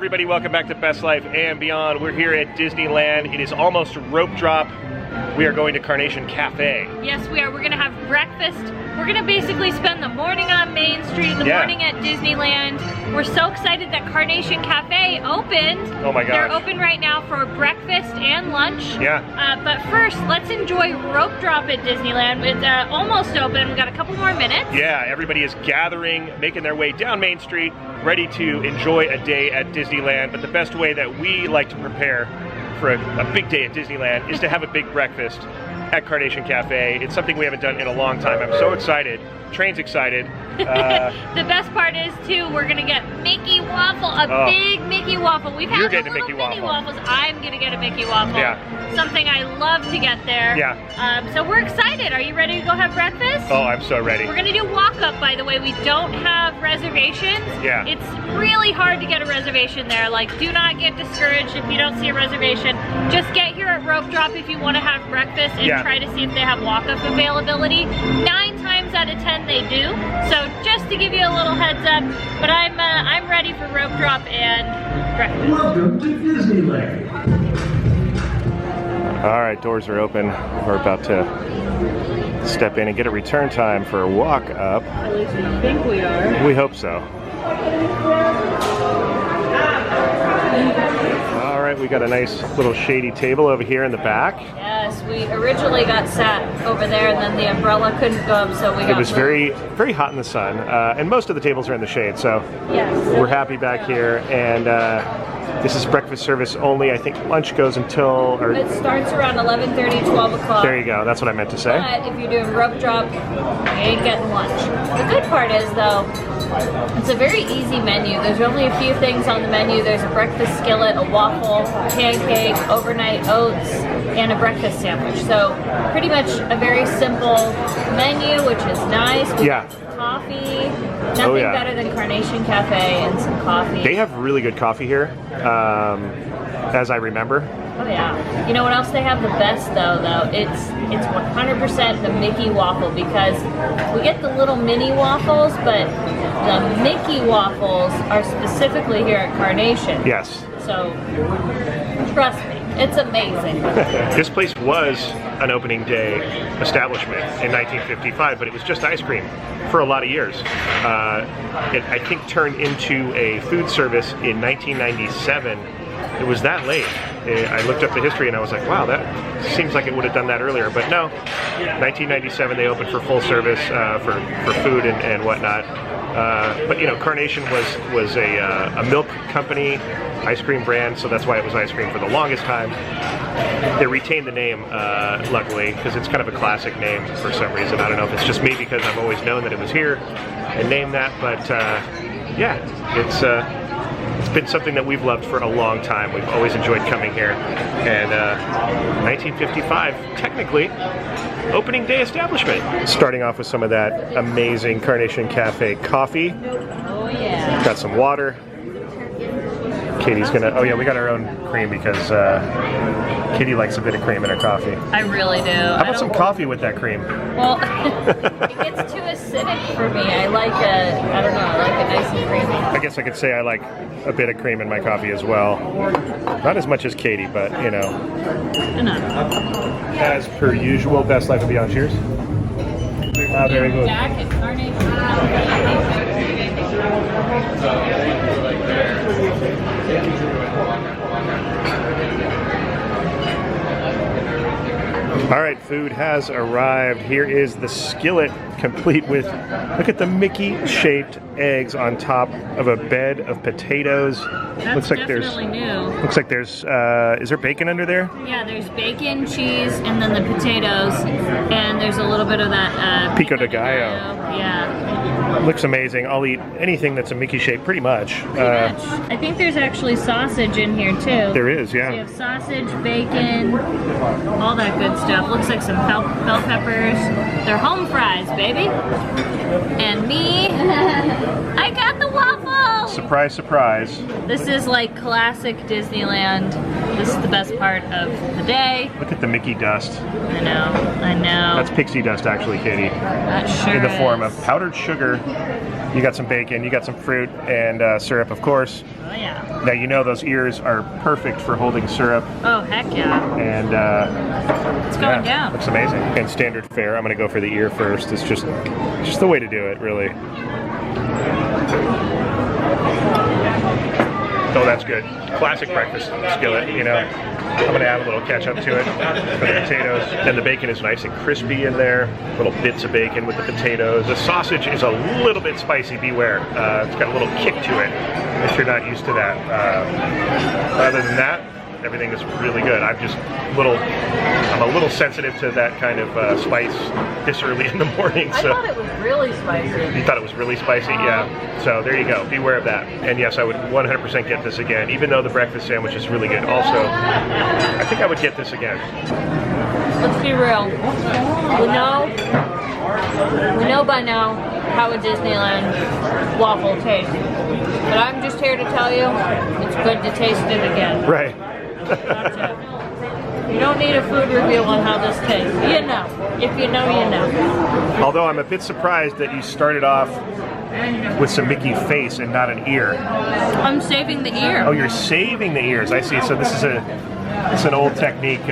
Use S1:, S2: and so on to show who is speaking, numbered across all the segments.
S1: everybody, welcome back to Best Life and Beyond. We're here at Disneyland. It is almost rope drop. We are going to Carnation Cafe.
S2: Yes, we are. We're going to have breakfast. We're going to basically spend the morning on Main Street, the morning at Disneyland. We're so excited that Carnation Cafe opened.
S1: Oh my gosh.
S2: They're open right now for breakfast and lunch.
S1: Yeah.
S2: But first, let's enjoy rope drop at Disneyland. It's almost open. We've got a couple more minutes.
S1: Yeah, everybody is gathering, making their way down Main Street, ready to enjoy a day at Disneyland. But the best way that we like to prepare for a big day at Disneyland is to have a big breakfast at Carnation Cafe. It's something we haven't done in a long time. I'm so excited. Train's excited.
S2: The best part is too, we're gonna get Mickey waffle, big Mickey waffle. We've had the little mini waffles. I'm gonna get a Mickey waffle. Yeah. Something I love to get there.
S1: Yeah.
S2: So we're excited. Are you ready to go have breakfast?
S1: Oh, I'm so ready.
S2: We're gonna do walk-up, by the way. We don't have reservations.
S1: Yeah.
S2: It's really hard to get a reservation there. Like, do not get discouraged if you don't see a reservation. Just get here at Rope Drop if you want to have breakfast and try to see if they have walk-up availability. 9 times out of 10 they do. So just to give you a little heads up, but I'm ready for Rope Drop and breakfast.
S3: Welcome to Disneyland.
S1: All right, doors are open. We're about to step in and get a return time for a walk up.
S2: At least we think we are.
S1: We hope so. All right, we got a nice little shady table over here in the back.
S2: Yes, we originally got sat over there, and then the umbrella couldn't go up, so we got.
S1: It was very hot in the sun, and most of the tables are in the shade, so we're happy back here. And this is breakfast service only. I think lunch goes until.
S2: It starts around 11:30, 12 o'clock.
S1: There you go. That's what I meant to say.
S2: But if you're doing rope drop, you ain't getting lunch. The good part is, though, it's a very easy menu. There's only a few things on the menu. There's a breakfast skillet, a waffle, pancake, overnight oats, and a breakfast sandwich. So pretty much a very simple menu, which is nice. Coffee. Nothing better than Carnation Cafe and some coffee.
S1: They have really good coffee here, as I remember.
S2: Oh yeah. You know what else they have the best though? It's 100% the Mickey waffle, because we get the little mini waffles, but the Mickey waffles are specifically here at Carnation.
S1: Yes.
S2: So trust me, it's amazing.
S1: This place was an opening day establishment in 1955, but it was just ice cream for a lot of years. It, I think, turned into a food service in 1997. It was that late. I looked up the history and I was like, wow, that seems like it would have done that earlier. But no, 1997 they opened for full service for food and whatnot. But you know, Carnation was a milk company, ice cream brand, so that's why it was ice cream for the longest time. They retained the name, luckily, because it's kind of a classic name for some reason. I don't know if it's just me, because I've always known that it was here and named that, but yeah, it's been something that we've loved for a long time. We've always enjoyed coming here. And 1955, technically, opening day establishment. Starting off with some of that amazing Carnation Cafe coffee.
S2: Oh yeah.
S1: Got some water. Katie's gonna, oh yeah, we got our own cream because Katie likes a bit of cream in her coffee.
S2: I really do.
S1: How about some coffee with that cream?
S2: Well, it gets too acidic for me. I like I don't know, I like it nice and creamy.
S1: I guess I could say I like a bit of cream in my coffee as well. Not as much as Katie, but you know.
S2: Enough.
S1: As per usual, Best Life and Beyond. Cheers. Very good.
S2: Jack and Carnation.
S1: All right, food has arrived. Here is the skillet, complete with, look at the Mickey-shaped eggs on top of a bed of potatoes.
S2: That's
S1: looks like
S2: definitely new.
S1: Looks like there's, is there bacon under there?
S2: Yeah, there's bacon, cheese, and then the potatoes, and there's a little bit of that
S1: pico de gallo.
S2: Yeah.
S1: Looks amazing. I'll eat anything that's a Mickey shape, pretty much.
S2: I think there's actually sausage in here too.
S1: There is, yeah.
S2: So you have sausage, bacon, all that good stuff. stuff. Looks like some bell peppers. They're home fries, baby. And me, I got the waffle!
S1: Surprise, surprise.
S2: This is like classic Disneyland. This is the best part of the day.
S1: Look at the Mickey dust.
S2: I know.
S1: That's pixie dust actually, Katie.
S2: That sure
S1: In the form
S2: is.
S1: of powdered sugar. You got some bacon, you got some fruit, and syrup, of course.
S2: Oh yeah.
S1: Now you know those ears are perfect for holding syrup.
S2: Oh heck yeah.
S1: And
S2: It's going down.
S1: looks amazing. And standard fare, I'm gonna go for the ear first. It's just the way to do it, really. Oh, that's good. Classic breakfast skillet, you know. I'm gonna add a little ketchup to it for the potatoes. And the bacon is nice and crispy in there. Little bits of bacon with the potatoes. The sausage is a little bit spicy, beware. It's got a little kick to it if you're not used to that. Other than that, everything is really good. I'm a little sensitive to that kind of spice this early in the morning.
S2: I
S1: So
S2: thought it was really spicy.
S1: you thought it was really spicy? Yeah. So there you go. Beware of that. And yes, I would 100% get this again, even though the breakfast sandwich is really good. Also, I think I would get this again.
S2: Let's be real. We know by now how a Disneyland waffle tastes. But I'm just here to tell you, it's good to taste it again.
S1: Right.
S2: That's it. You don't need a food review on how this tastes. You know. If you know, you know.
S1: Although I'm a bit surprised that you started off with some Mickey face and not an ear.
S2: I'm saving the ear.
S1: Oh, you're saving the ears. I see. So this is it's an old technique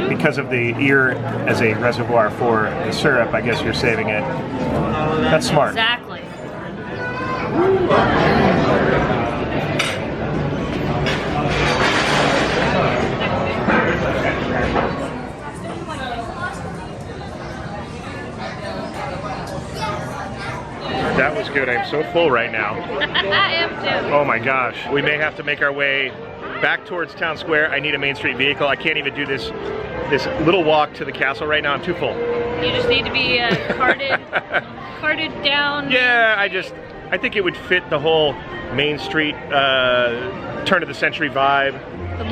S1: because of the ear as a reservoir for the syrup. I guess you're saving it. That's smart.
S2: Exactly.
S1: That was good. I'm so full right now.
S2: I am too.
S1: Oh my gosh. We may have to make our way back towards Town Square. I need a Main Street vehicle. I can't even do this little walk to the castle right now. I'm too full.
S2: You just need to be carted down.
S1: Yeah, I think it would fit the whole Main Street turn of the century vibe.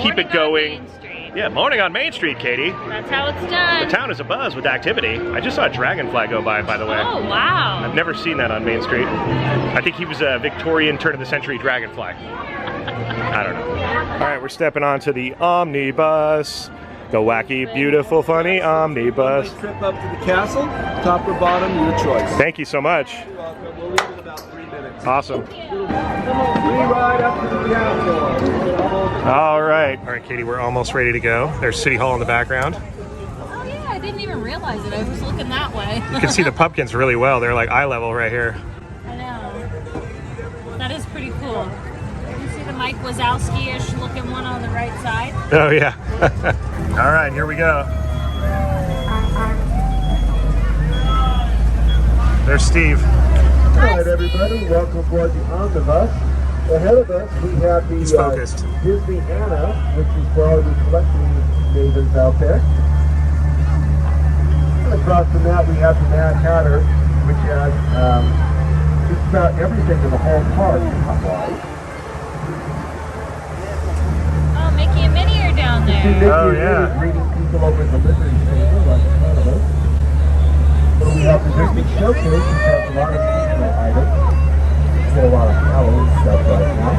S1: Keep it going.
S2: On Main Street.
S1: Yeah, morning on Main Street, Katie.
S2: That's how it's done.
S1: The town is abuzz with activity. I just saw a dragonfly go by the way.
S2: Oh wow.
S1: I've never seen that on Main Street. I think he was a Victorian turn of the century dragonfly. I don't know. All right, we're stepping onto the Omnibus. The wacky, beautiful, funny Omnibus.
S4: Trip up to the castle, top or bottom, your choice.
S1: Thank you so much.
S4: You're welcome. We'll leave in about 3 minutes.
S1: Awesome.
S4: Free ride up to the castle.
S1: All right, Katie, we're almost ready to go. There's City Hall in the background.
S2: Oh yeah, I didn't even realize it. I was looking that way.
S1: You can see the pumpkins really well. They're like eye level right here.
S2: I know. That is pretty cool. You see the Mike Wazowski-ish looking one on the right side?
S1: Oh yeah. All right, here we go. There's Steve.
S5: All right, everybody, welcome aboard the Omnibus. Ahead of us, we have the
S1: He's focused.
S5: Disney Anna, which is for all you collecting neighbors out there. And across from that, we have the Mad Hatter, which has just about everything in the whole park in Hawaii.
S2: Oh, Mickey and Minnie are down
S5: See
S2: there.
S5: Mickey
S1: Oh,
S5: and
S1: yeah.
S5: Minnie greeting people over at the livery stable, right in front of us. So we have the Disney Showcase, which has a lot of seasonal items. A lot of Halloween stuff right now.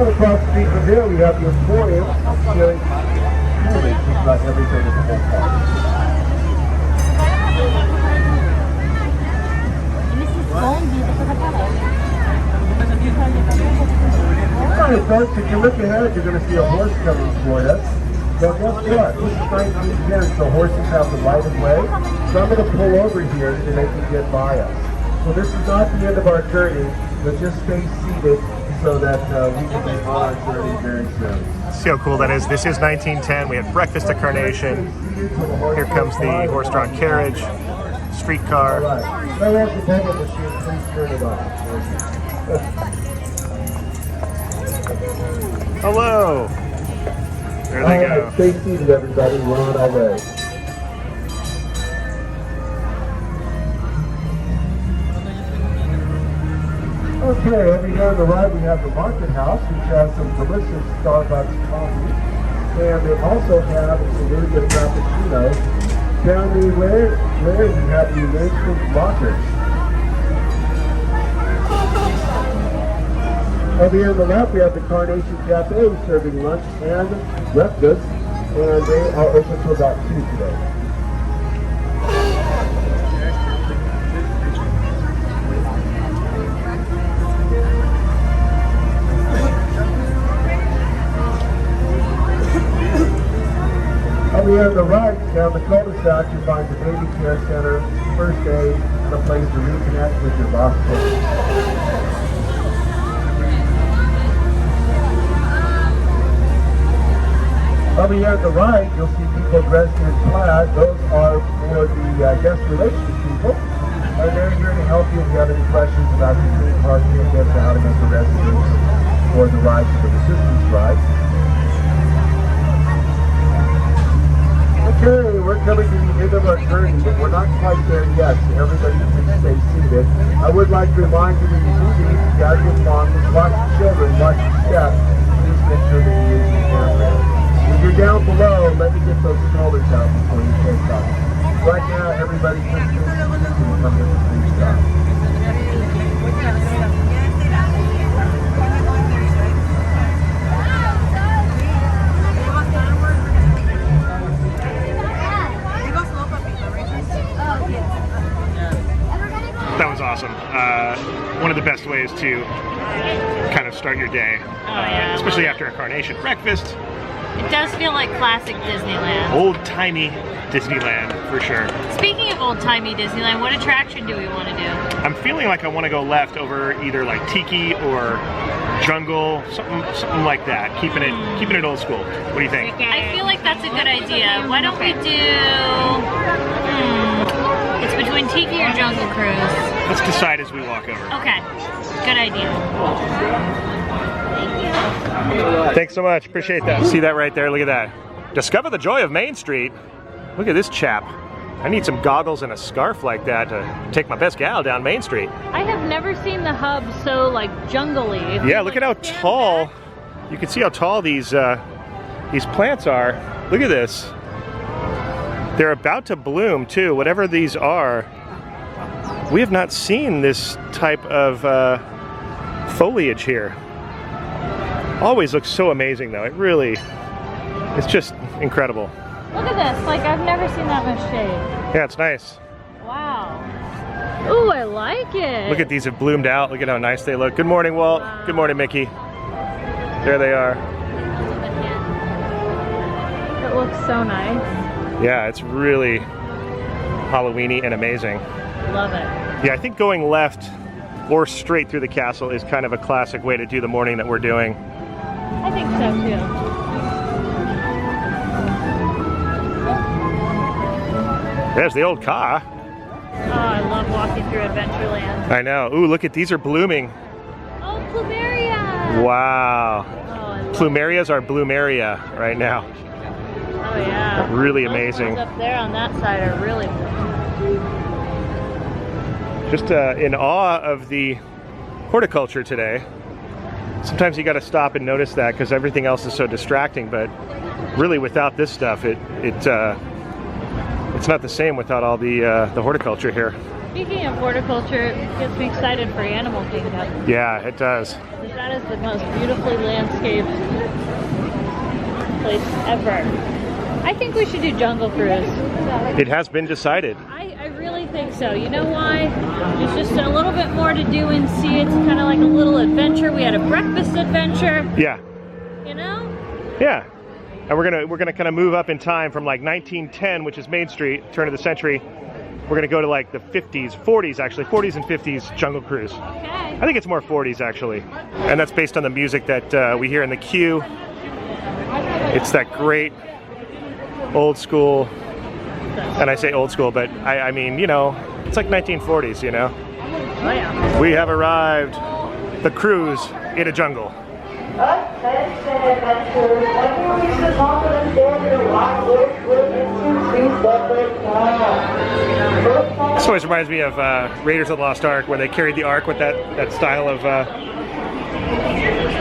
S5: And across the street from there, we have the Emporium, sharing jewelry, just about everything in the whole park. Alright folks, if you look ahead, you're going to see a horse coming for us. So guess what? This is 1910, so horses have the right of way. So I'm going to pull over here so they can get by us. So this is not the end of our journey, but just stay seated so that we can be on our journey very soon.
S1: See how cool that is. This is 1910. We have breakfast at Carnation. Here comes the horse-drawn carriage, streetcar.
S5: All right. Now there's the bubble machine. Please turn it on.
S1: Hello. There
S5: All
S1: they
S5: right,
S1: go.
S5: stay seated, everybody. We're on our way. Okay, over here on the right we have the Market House, which has some delicious Starbucks coffee. And they also have a really good frappuccino. Down the way, you have the arrangement lockers. Over here on the left, we have the Carnation Cafe serving lunch and breakfast, and they are open till about 2 today. Over here on the right, down the cul-de-sac, you find the baby care center, first aid, and a place to reconnect with your boss kids. Over here at the right, you'll see people dressed in plaid. Those are for the guest relations people. And they're here to help you if you have any questions about the theme park tickets, how to make the reservations for the ride for the assistance ride. Okay, we're coming to the end of our journey, but we're not quite there yet, so everybody please stay seated. I would like to remind you when you do these, gather your belongings, watch the children, watch the steps, please make sure that you use your handrail. If you're down below, let me get those strollers out before you take off. Right now, everybody just come to the free stop.
S1: That was awesome. One of the best ways to kind of start your day, especially after a Carnation breakfast.
S2: It does feel like classic Disneyland.
S1: Old-timey Disneyland, for sure.
S2: Speaking of old-timey Disneyland, what attraction do we want to do?
S1: I'm feeling like I want to go left over either like Tiki or Jungle, something like that. Keeping it old school. What do you think?
S2: I feel like that's a good idea. Why don't we do... It's between Tiki or Jungle Cruise.
S1: Let's decide as we walk over.
S2: Okay. Good idea.
S1: Thanks so much. Appreciate that. See that right there? Look at that. Discover the joy of Main Street. Look at this chap. I need some goggles and a scarf like that to take my best gal down Main Street.
S2: I have never seen the hub so like jungly.
S1: Yeah, look at how tall. You can see how tall these plants are. Look at this. They're about to bloom too, whatever these are. We have not seen this type of foliage here. Always looks so amazing though. It's just incredible.
S2: Look at this, like I've never seen that much shade.
S1: Yeah, it's nice.
S2: Wow. Ooh, I like it.
S1: Look at these have bloomed out. Look at how nice they look. Good morning, Walt.
S2: Wow.
S1: Good morning, Mickey. There they are.
S2: It looks so nice.
S1: Yeah, it's really Halloween-y and amazing.
S2: Love it.
S1: Yeah, I think going left or straight through the castle is kind of a classic way to do the morning that we're doing.
S2: I think so too.
S1: There's the old car.
S2: Oh, I love walking through Adventureland.
S1: I know. Ooh, look at these are blooming.
S2: Oh, Plumeria!
S1: Wow.
S2: Oh,
S1: Plumerias are Bloomeria right now.
S2: Oh yeah.
S1: Really
S2: Those
S1: amazing.
S2: ones up there on that side are really
S1: Just in awe of the horticulture today. Sometimes you got to stop and notice that because everything else is so distracting, but really without this stuff, it's not the same without all the horticulture here.
S2: Speaking of horticulture, it gets me excited for Animal Kingdom.
S1: Yeah, it does.
S2: That is the most beautifully landscaped place ever. I think we should do Jungle Cruise.
S1: It has been decided.
S2: I really think so. You know why? There's just a little bit more to do and see. It's kind of like a little adventure. We had a breakfast adventure.
S1: Yeah.
S2: You know?
S1: Yeah. And we're gonna kind of move up in time from like 1910, which is Main Street, turn of the century. We're gonna go to like the 50s, 40s actually, 40s and 50s Jungle Cruise.
S2: Okay.
S1: I think it's more 40s actually. And that's based on the music that we hear in the queue. It's that great old school, and I say old school, but I mean, you know, it's like 1940s, you know?
S2: Oh yeah.
S1: We have arrived, the cruise in a jungle.
S6: Attention adventurers, everyone should confidence door to the right which will into 2 separate cars.
S1: This always reminds me of Raiders of the Lost Ark, where they carried the Ark with that style of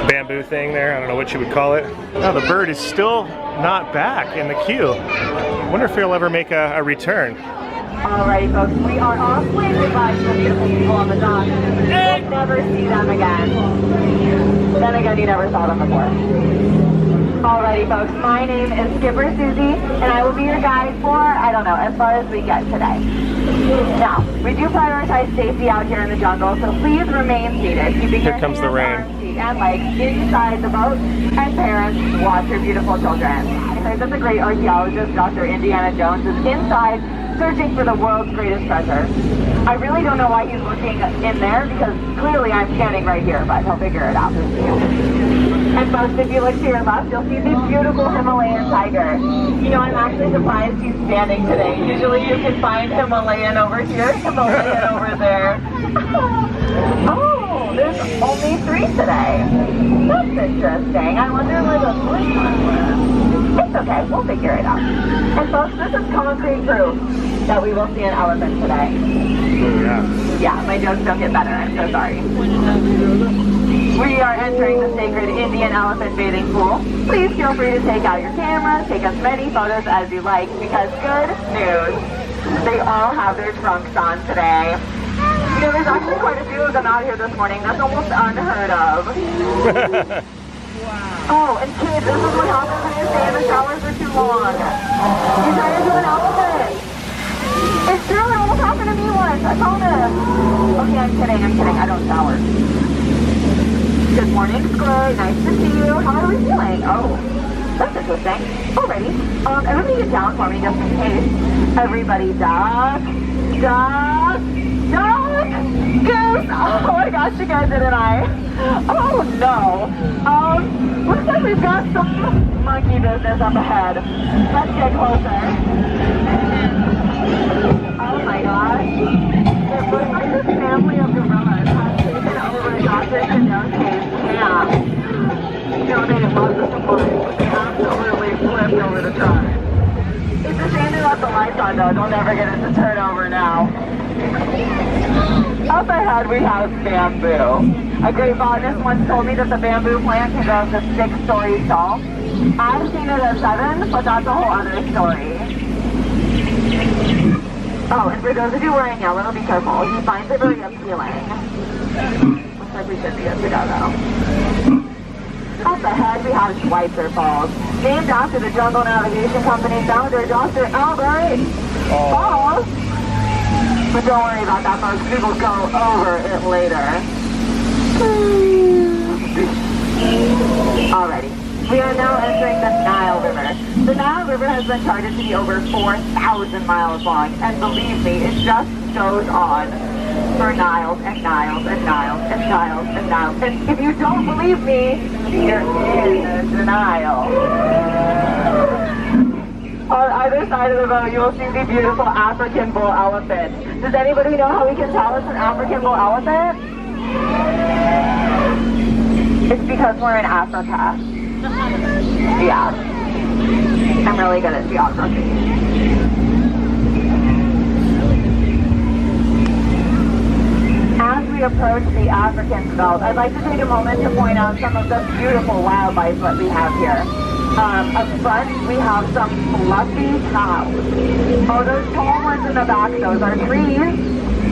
S1: bamboo. bamboo thing there. I don't know what you would call it. Now the bird is still not back in the queue. I wonder if he'll ever make a return.
S6: Alrighty folks, we are off with goodbye to the beautiful people on the dock. You'll never see them again. Then again, you never saw them before. Alrighty folks, my name is Skipper Susie, and I will be your guide for, I don't know, as far as we get today. Now, we do prioritize safety out here in the jungle, so please remain seated, keeping
S1: Here
S6: your
S1: comes the rain.
S6: arms, feet, and legs inside the boat, and parents, watch your beautiful children. I think that the great archaeologist, Dr. Indiana Jones, is inside searching for the world's greatest treasure. I really don't know why he's looking in there, because clearly I'm standing right here, but he'll figure it out. And folks, if you look to your left, you'll see this beautiful Himalayan tiger. You know, I'm actually surprised he's standing today. Usually you can find Himalayan over here, Himalayan over there. Oh, there's only 3 today. That's interesting. I wonder where the 4th one was. It's okay, we'll figure it out. And folks, this is concrete proof that we will see an elephant today.
S1: Yeah.
S6: Yeah, my jokes don't get better, I'm so sorry. We are entering the sacred Indian elephant bathing pool. Please feel free to take out your cameras, take as many photos as you like, because good news, they all have their trunks on today. You know, there's actually quite a few of them out here this morning. That's almost unheard of. Oh, and kids, this is what happens when you stay in the shower for too long. You turn into an elephant. It's true, it almost happened to me once. I promise. Okay, I'm kidding. I don't shower. Good morning, Squid. Nice to see you. How are we feeling? Oh, that's interesting. Alrighty. Everybody get down for me just in case. Everybody duck. Goose. Oh my gosh, you guys, didn't I? Oh no. Looks like we've got some monkey business up ahead. Let's get closer. Oh my gosh. It looks like this family of gorillas has taken over Dr. Cadeau's camp. You know, they love the supplies, but they absolutely flipped over the truck. It's a shame they left the lights on though. They'll never get it to turn over now. Up ahead we have bamboo. A great botanist once told me that the bamboo plant can go up to 6 stories tall. I've seen it at 7, but that's a whole other story. Oh, and for those of you wearing yellow, be careful. He finds it very appealing. Looks like we should be good to go though. Up ahead we have Schweitzer Falls, named after the Jungle Navigation Company founder, Dr. Albert Falls. But don't worry about that, folks. We will go over it later. Alrighty. We are now entering the Nile River. The Nile River has been charted to be over 4,000 miles long, and believe me, it just goes on for miles and miles and miles and miles and miles. And if you don't believe me, you're in denial. On either side of the boat, you will see the beautiful African bull elephant. Does anybody know how we can tell it's an African bull elephant? It's because we're in Africa. Yeah. I'm really good at geography. As we approach the African belt, I'd like to take a moment to point out some of the beautiful wildlife that we have here. Up front, we have some fluffy cows. Oh, those tall ones in the back, those are trees.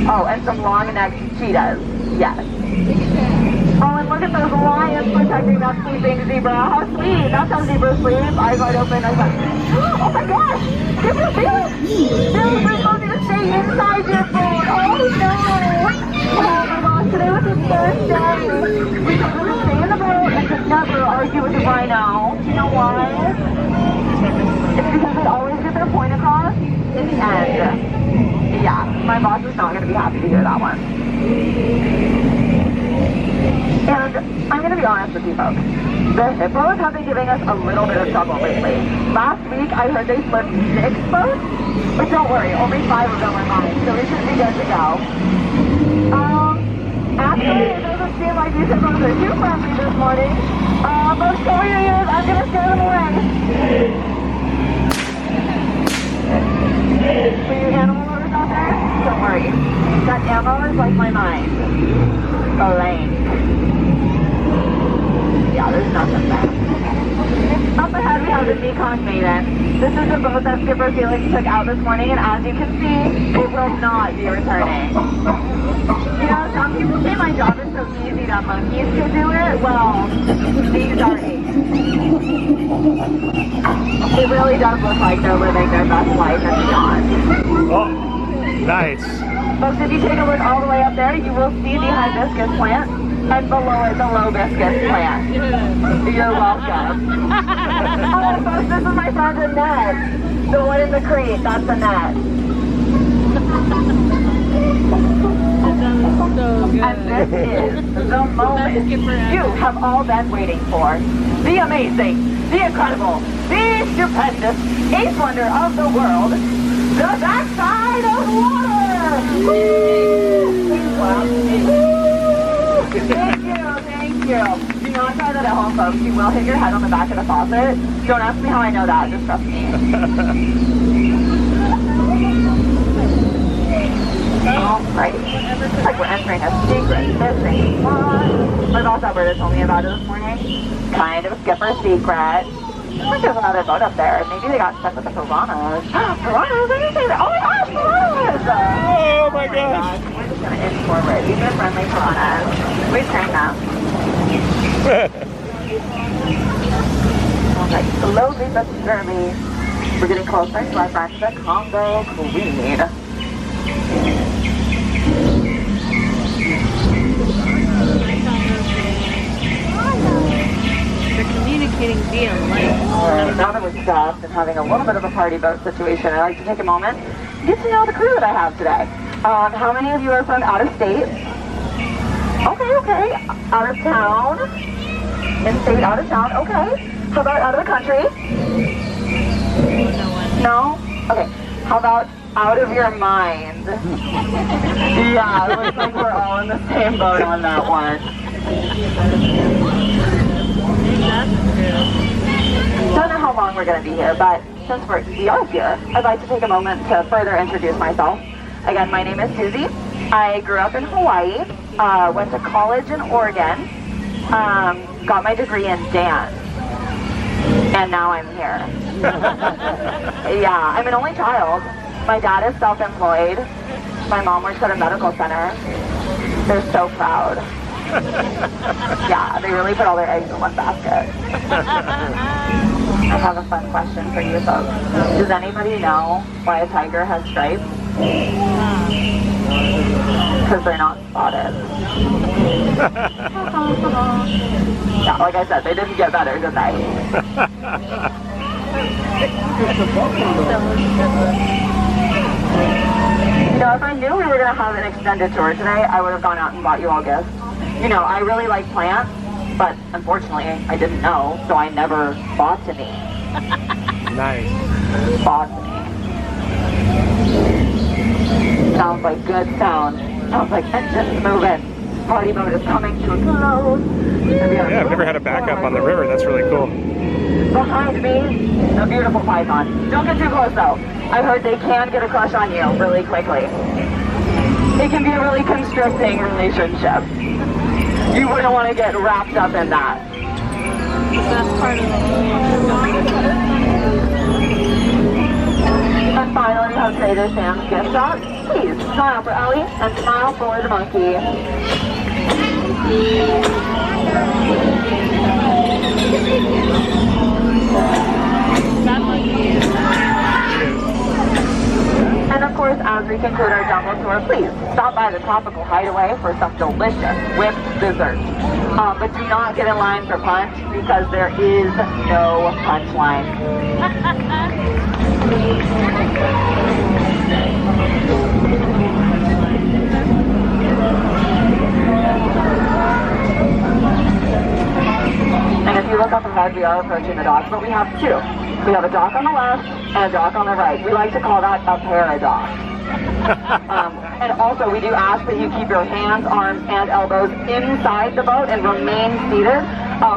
S6: Oh, and some long-necked cheetahs. Yes. Oh, and look at those lions protecting that sleeping zebra. How sweet. That's how zebras sleep. Eyes wide open. Oh my gosh. Give me a feel. They're supposed to stay inside your phone. Oh no. Oh my gosh. Today was the first day. We could really stay in the boat and could never argue with the rhino. You know why? It's because they always get their point across in the end. Yeah, my boss is not going to be happy to hear that one. And I'm going to be honest with you folks. The hippos have been giving us a little bit of trouble lately. Last week I heard they flipped 6 boats, but don't worry, only 5 of them are mine, so we should be good to go. Actually, it doesn't seem like these hippos are too friendly this morning. Folks, cover your ears, I'm going to scare them away. For you animal lovers out there, don't worry. That ammo is like my mind. Blank. Yeah. yeah, there's nothing there. Up ahead we have the Maiden. This is the boat that Skipper Felix took out this morning, and as you can see, it will not be returning. You know, some people say my job is so easy that monkeys can do it. Well, these are it really does look like they're living their best life and beyond.
S1: Oh, nice.
S6: Folks, if you take a look all the way up there, you will see the hibiscus plant, and below it, the lobiscus plant. You're welcome. Oh, folks, this is my friend Annette. The one in the creek, that's Annette.
S2: So good.
S6: And this is the moment you have all been waiting for. The amazing, the incredible, the stupendous, eighth wonder of the world, the backside of water! Woo! Thank you. Do not try that at home, folks. You will hit your head on the back of the faucet. Don't ask me how I know that, just trust me. Alright. It's like we're entering a secret missing spot. My boss Alberta told me about it this morning. Kind of a skipper secret. I think there's another boat up there. Maybe they got stuck with the piranhas. Piranhas? I didn't say that. Oh my gosh, piranhas!
S1: Oh my gosh.
S6: We're just going to inch forward. These are friendly piranhas. We train them. Alright, slowly but surely, we're getting closer to our friend, the Congo Queen.
S2: They're communicating via light.
S6: Now that we're stopped and having a little bit of a party boat situation, I'd like to take a moment and get to know the crew that I have today. How many of you are from out of state? Okay. Out of town? In-state, out of town, okay. How about out of the country? No? Okay. How about out of your mind? Yeah, it looks like we're all in the same boat on that one. Don't know how long we're going to be here, but since we are here, I'd like to take a moment to further introduce myself. Again, my name is Susie. I grew up in Hawaii, went to college in Oregon, got my degree in dance, and now I'm here. Yeah, I'm an only child. My dad is self-employed. My mom works at a medical center. They're so proud. Yeah, they really put all their eggs in one basket. I have a fun question for you folks. Does anybody know why a tiger has stripes? Because they're not spotted. Yeah, like I said, they didn't get better, did they? You know, if I knew we were going to have an extended tour today, I would have gone out and bought you all gifts. You know, I really like plants, but unfortunately, I didn't know, so I never bought any.
S1: Nice.
S6: Bought any. Sounds like good sound. Sounds like engines moving. Party boat is coming to a close.
S1: Yeah, I've never had a backup on the river. That's really cool.
S6: Behind me, a beautiful python. Don't get too close though. I heard they can get a crush on you really quickly. It can be a really constricting relationship. You wouldn't want to get wrapped up in that.
S2: That's part of
S6: And finally, how Trader Sam's gift shop. Please smile for Ellie and smile for the monkey.
S2: that monkey is.
S6: And of course, as we conclude our jungle tour, please stop by the Tropical Hideaway for some delicious whipped dessert. But do not get in line for punch because there is no punch line. And if you look up ahead, we are approaching the dock, but we have two. We have a dock on the left and a dock on the right. We like to call that a paradox. And also, we do ask that you keep your hands, arms, and elbows inside the boat and remain seated.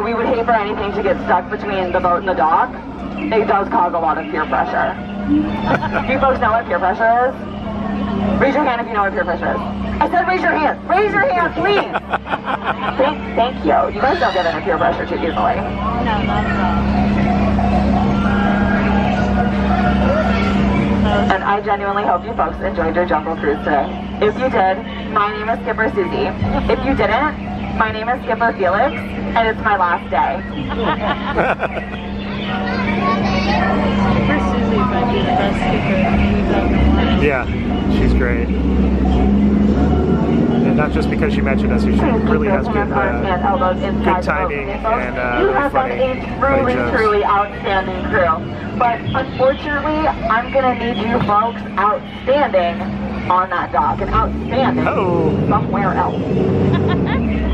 S6: We would hate for anything to get stuck between the boat and the dock. It does cause a lot of peer pressure. Do you folks know what peer pressure is? Raise your hand if you know what peer pressure is. I said raise your hand. Raise your hand, please. Thank you. You guys don't get any peer pressure too easily.
S2: No, not at all.
S6: And I genuinely hope you folks enjoyed your jungle cruise today. If you did, my name is Skipper Susie. If you didn't, my name is Skipper Felix, and it's my last day.
S2: Skipper Susie might be the best skipper we've ever wanted.
S1: Yeah, she's great. And not just because she mentioned us, she really has good timing and
S6: you
S1: really
S6: have done
S1: funny
S6: a truly outstanding crew. But unfortunately, I'm gonna need you folks outstanding on that dock and outstanding somewhere else.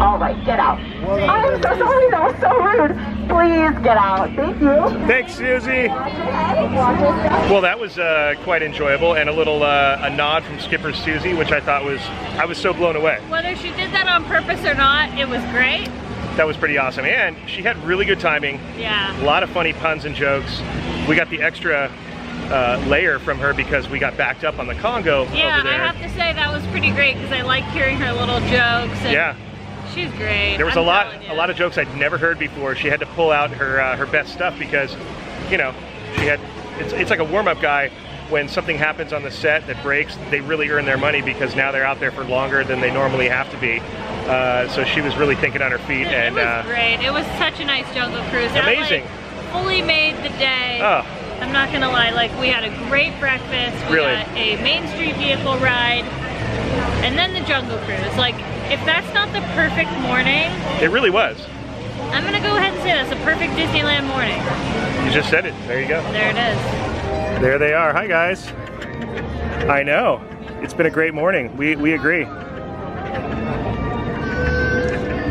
S6: All right, get out. I am so sorry, that was so rude. Please get out. Thank you.
S1: Thanks, Susie. Well, that was quite enjoyable, and a little a nod from Skipper Susie, which I thought I was so blown away.
S2: Whether she did that on purpose or not, it was great.
S1: That was pretty awesome, and she had really good timing.
S2: Yeah.
S1: A lot of funny puns and jokes. We got the extra layer from her because we got backed up on the Congo over there.
S2: I have to say that was pretty great because I like hearing her little jokes. And
S1: yeah.
S2: She's great.
S1: There was a lot of jokes I'd never heard before. She had to pull out her best stuff because, you know, she had. It's like a warm-up guy. When something happens on the set that breaks, they really earn their money because now they're out there for longer than they normally have to be. So she was really thinking on her feet. And
S2: it was great. It was such a nice jungle cruise.
S1: Amazing.
S2: That, like, fully made the day.
S1: Oh.
S2: I'm not gonna lie. Like, we had a great breakfast. We got a Main Street vehicle ride, and then the jungle cruise. Like, if that's not the perfect morning,
S1: it really was.
S2: I'm gonna go ahead and say that's a perfect Disneyland morning.
S1: You just said it. There you go.
S2: There it is.
S1: There they are. Hi, guys. I know. It's been a great morning. We agree.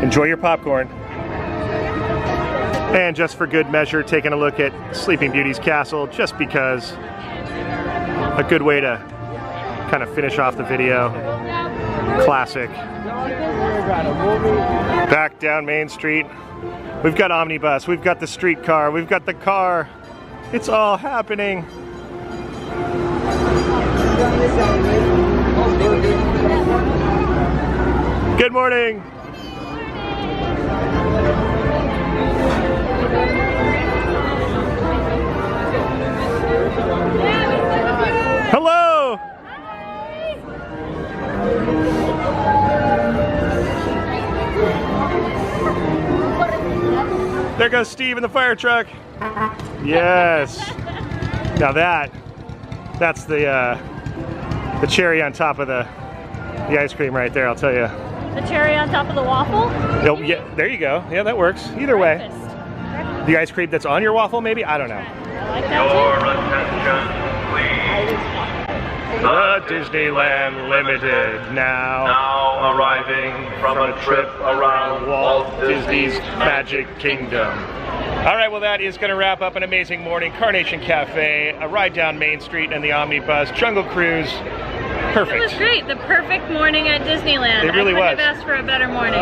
S1: Enjoy your popcorn. And just for good measure, taking a look at Sleeping Beauty's castle, just because a good way to kind of finish off the video. Classic. Back down Main Street. We've got Omnibus, we've got the streetcar, we've got the car. It's all happening. Good morning. Hello. There goes Steve in the fire truck. Yes. Now that's the cherry on top of the ice cream right there, I'll tell you.
S2: The cherry on top of the waffle?
S1: Oh, yeah, there you go. Yeah, that works. Either way. The ice cream that's on your waffle, maybe? I don't know.
S2: I like that
S1: too. The Disneyland Limited now arriving from a trip around Walt Disney's Magic Kingdom. All right, well, that is going to wrap up an amazing morning. Carnation Cafe, a ride down Main Street and the Omnibus, Jungle Cruise. Perfect.
S2: It was great. The perfect morning at Disneyland.
S1: It really was.
S2: I couldn't have asked for a better morning.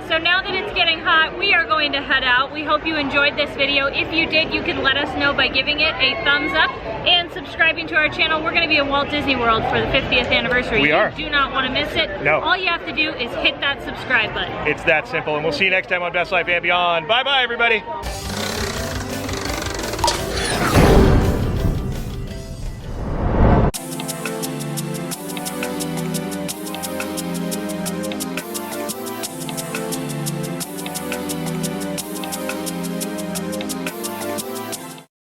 S2: So now that it's getting hot, we are going to head out. We hope you enjoyed this video. If you did, you can let us know by giving it a thumbs up and subscribing to our channel. We're going to be in Walt Disney World for the 50th anniversary.
S1: We are.
S2: You do not want to miss it.
S1: No.
S2: All you have to do is hit that subscribe button.
S1: It's that simple, and we'll see you next time on Best Life and Beyond. Bye-bye, everybody.